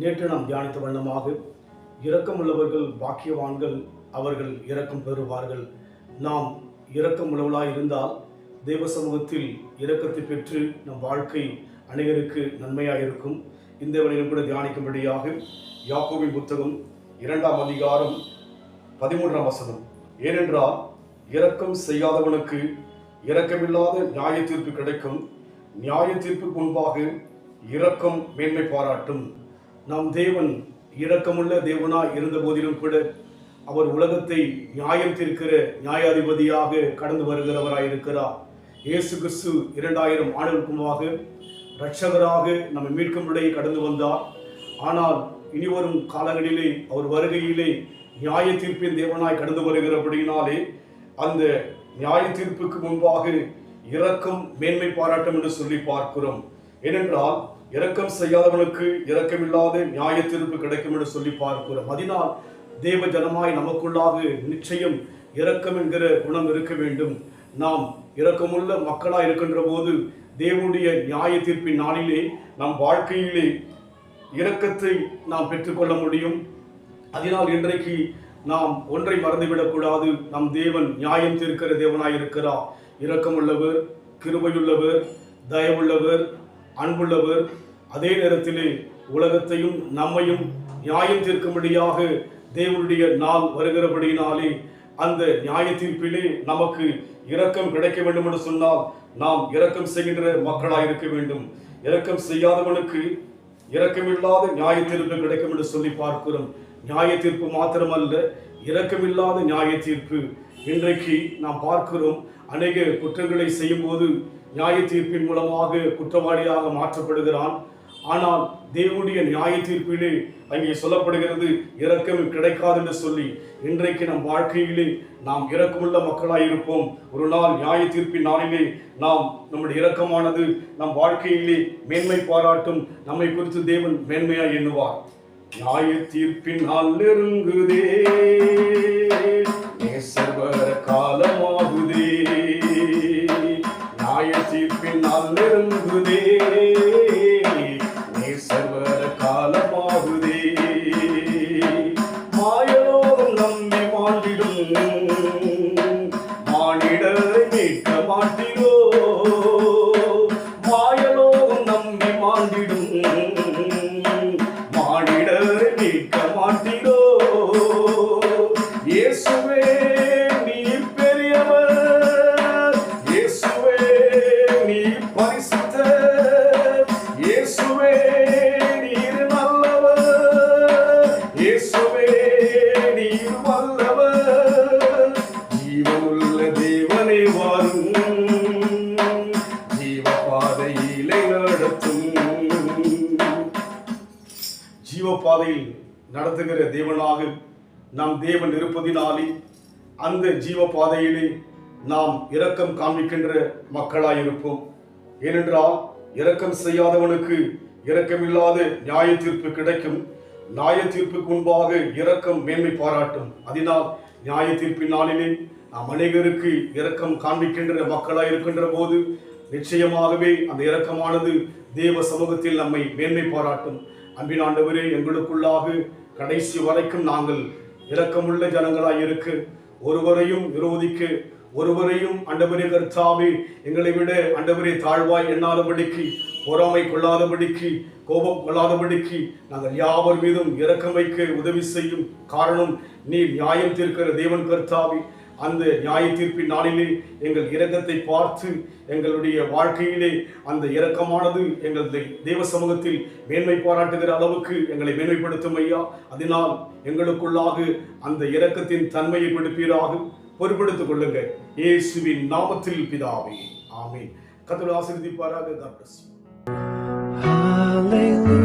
நேற்று நாம் தியானித்த வண்ணமாக இரக்கமுள்ளவர்கள் பாக்கியவான்கள், அவர்கள் இரக்கம் பெறுவார்கள். நாம் இரக்கம் உள்ளவர்களாக இருந்தால் தேவ சமூகத்தில் இரக்கத்தை பெற்று நம் வாழ்க்கை அனைவருக்கு நன்மையாக இருக்கும். இந்த வழியிலும் கூட தியானிக்கும்படியாக யாக்கோபின் புத்தகம் 2ஆம் அதிகாரம் 13ஆம் வசனம். ஏனென்றால் இரக்கம் செய்யாதவனுக்கு இரக்கமில்லாத நியாய தீர்ப்பு கிடைக்கும், நியாய தீர்ப்புக்கு முன்பாக இரக்கம் மேன்மை பாராட்டும். நம் தேவன் இரக்கமுள்ள தேவனாய் இருந்த போதிலும் கூட அவர் உலகத்தை நியாயம் தீர்க்கிற நியாயாதிபதியாக கடந்து வருகிறவராய் இருக்கிறார். இயேசு கிறிஸ்து 2000 ஆண்டுகளுக்கு முன்பாக இரட்சகராக நம்மை மீட்கும்படி கடந்து வந்தார். ஆனால் இனிவரும் காலங்களிலே அவர் வருகையிலே நியாய தீர்ப்பின் தேவனாய் கடந்து வருகிறபடியினாலே அந்த நியாய தீர்ப்புக்கு முன்பாக இரக்கம் மேன்மை பாராட்டும் என்று சொல்லி பார்க்கிறோம். ஏனென்றால் இரக்கம் செய்யாதவனுக்கு இரக்கமில்லாத நியாய தீர்ப்பு கிடைக்கும் என்று சொல்லி பார்க்கிறோம். அதனால் தேவ ஜனமாய் நமக்குள்ளாக நிச்சயம் இரக்கம் என்கிற குணம் இருக்க வேண்டும். நாம் இரக்கமுள்ள மக்களாய் இருக்கின்ற போது தேவனுடைய நியாய தீர்ப்பின் நாளிலே நம் வாழ்க்கையிலே இரக்கத்தை நாம் பெற்றுக்கொள்ள முடியும். அதனால் இன்றைக்கு நாம் ஒன்றை மறந்துவிடக்கூடாது. நம் தேவன் நியாயம் தீர்க்கிற தேவனாய் இருக்கிறார். இரக்கமுள்ளவர், கிருபையுள்ளவர், தயவுள்ளவர், அன்புள்ளவர். அதே நேரத்திலே உலகத்தையும் நம்மையும் நியாயம் தீர்க்கும்படியாக தேவனுடைய நாள் வருகிறபடியினாலே அந்த நியாய தீர்ப்பிலே நமக்கு இரக்கம் கிடைக்க வேண்டும் என்று சொன்னால் நாம் இரக்கம் செய்கின்ற மக்களாக இருக்க வேண்டும். இரக்கம் செய்யாதவனுக்கு இரக்கமில்லாத நியாய தீர்ப்பு கிடைக்கும் என்று சொல்லி பார்க்கிறோம். நியாய தீர்ப்பு மாத்திரமல்ல, இரக்கமில்லாத நியாய தீர்ப்பு. இன்றைக்கு நாம் பார்க்கிறோம், அநேக குற்றங்களை செய்யும் போது நியாய தீர்ப்பின் மூலமாக குற்றவாளியாக மாற்றப்படுகிறான். ஆனால் தேவனுடைய நியாய தீர்ப்பிலே அங்கே சொல்லப்படுகிறது இரக்கம் கிடைக்காது என்று சொல்லி. இன்றைக்கு நம் வாழ்க்கையிலே நாம் இரக்கமுள்ள மக்களாய் இருப்போம். ஒரு நாள் நியாய தீர்ப்பின் நாளிலே நாம் நம்முடைய இரக்கமானது நம் வாழ்க்கையிலே மேன்மை பாராட்டும். நம்மை குறித்து தேவன் மேன்மையாய் எண்ணுவார். நியாய தீர்ப்பின் நாள் நெருங்குதே, நேசர்வர காலமாகுதே. நியாய தீர்ப்பின் நாள் நெருங்குதே, நேசர்வர காலமாகுதே. மாயலோகம் நம்பி மாண்டிடும், மானிடரை மீட்க மாட்டிலோ. மாயலோகம் நம்பி மாண்டிடும், மானிடரை மீட்க மாட்டிலோ. இயேசுவே நீர் பெரியவர், இயேசுவே நீர் பரிசுத்தர், இயேசுவே நீர் நல்லவர், இயேசுவே நீர் வல்லவர். ஜீவனுள்ள தேவனே வாரும், ஜீவ பாதையிலே நடத்தும். ஜீவபாதையில் நடத்துகிற தேவனாக நம் தேவன் இருப்பதினாலே அந்த ஜீவ பாதையிலே நாம் இரக்கம் காண்பிக்கின்ற மக்களாய் இருப்போம். ஏனென்றால் இரக்கம் செய்யாதவனுக்கு இரக்கமில்லாத நியாய தீர்ப்பு கிடைக்கும், நியாய தீர்ப்புக்கு முன்பாக இரக்கம் மேன்மை பாராட்டும். அதனால் நியாய தீர்ப்பின் நாளிலே நாம் அநேகருக்கு இரக்கம் காண்பிக்கின்ற மக்களாய் இருக்கின்ற போது நிச்சயமாகவே அந்த இரக்கமானது தேவ சமூகத்தில் நம்மை மேன்மை பாராட்டும். அன்பின் ஆண்டவரே, எங்களுக்குள்ளாக கடைசி வரைக்கும் நாங்கள் இரக்கமுள்ள ஜனங்களாய் இருக்க, ஒருவரையும் விரோதிக்க, ஒருவரையும் ஆண்டவரே கர்த்தாவே எங்களை விட ஆண்டவரே தாழ்வாய் எண்ணாதபடிக்கு, பொறாமை கொள்ளாதபடிக்கு, கோபம் கொள்ளாதபடிக்கு நாங்கள் யாவர் மீதும் இரக்கம் வைக்க உதவி செய்யும். காரணம், நீ நியாயம் தீர்க்கிற தேவன் கர்த்தாவே. அந்த நியாய தீர்ப்பின் நாளிலே எங்கள் இரக்கத்தை பார்த்து எங்களுடைய வாழ்க்கையிலே அந்த இரக்கமானது எங்கள் தேவ சமூகத்தில் மேன்மை பாராட்டுகிற அளவுக்கு எங்களை மேன்மைப்படுத்தும் ஐயா. அதனால் எங்களுக்குள்ளாக அந்த இரக்கத்தின் தன்மையை கொடுப்பீராக. பொறுப்படுத்திக் கொள்ளுங்க இயேசுவின் நாமத்தில் பிதாவே, ஆமென். கர்த்தர் ஆசீர்வதிப்பாராக. God bless you.